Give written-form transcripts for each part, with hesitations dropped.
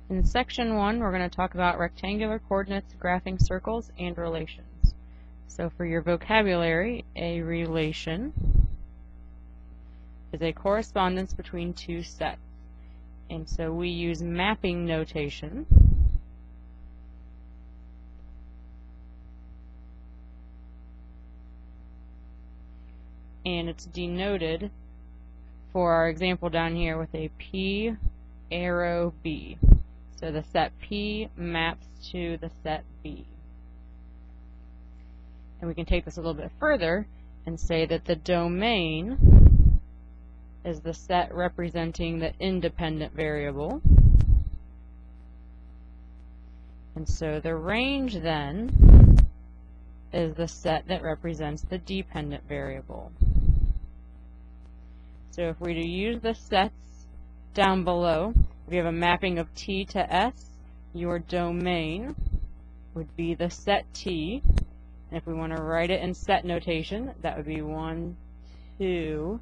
In section 1, we're going to talk about rectangular coordinates, graphing circles, and relations. So for your vocabulary, a relation is a correspondence between two sets. And so we use mapping notation and it's denoted for our example down here with a P arrow B. So the set P maps to the set B. And we can take this a little bit further and say that the domain is the set representing the independent variable. And so the range then is the set that represents the dependent variable. So if we use the sets down below, if you have a mapping of T to S, your domain would be the set T. And if we want to write it in set notation, that would be 1, 2,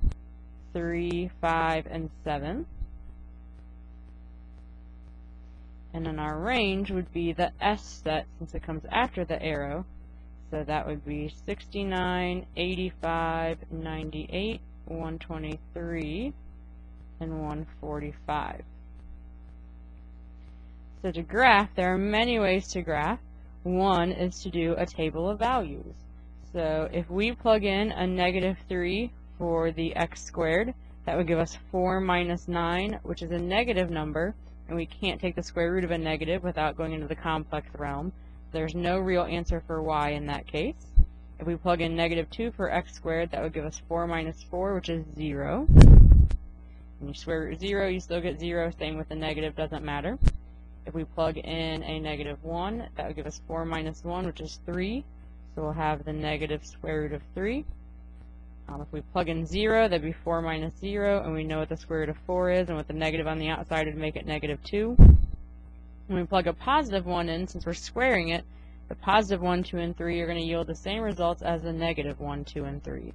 3, 5, and 7. And then our range would be the S set, since it comes after the arrow. So that would be 69, 85, 98, 123, and 145. So to graph, there are many ways to graph. One is to do a table of values. So if we plug in a -3 for the x squared, that would give us 4 minus 9, which is a negative number, and we can't take the square root of a negative without going into the complex realm. There's no real answer for y in that case. If we plug in -2 for x squared, that would give us 4 minus 4, which is 0. When you square root 0, you still get 0. Same with the negative, doesn't matter. If we plug in a -1, that would give us 4 minus 1, which is 3. So we'll have the negative square root of 3. If we plug in 0, that'd be 4 minus 0, and we know what the square root of 4 is, and with the negative on the outside would make it -2. When we plug a positive 1 in, since we're squaring it, the positive 1, 2, and 3 are going to yield the same results as the -1, 2, and 3.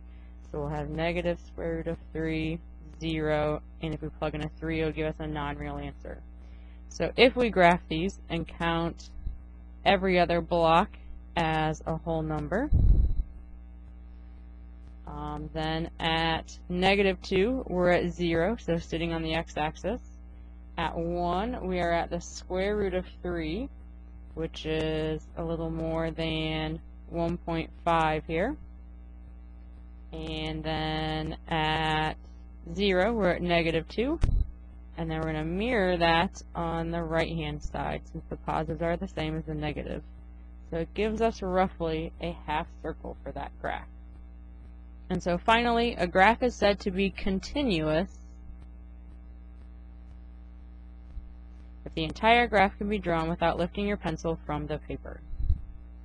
So we'll have negative square root of 3, 0, and if we plug in a 3, it'll give us a non-real answer. So if we graph these and count every other block as a whole number, then at -2, we're at 0, so sitting on the x-axis. At 1, we are at the square root of 3, which is a little more than 1.5 here. And then at 0, we're at -2. And then we're going to mirror that on the right-hand side, since the positives are the same as the negative. So it gives us roughly a half circle for that graph. And so finally, a graph is said to be continuous if the entire graph can be drawn without lifting your pencil from the paper.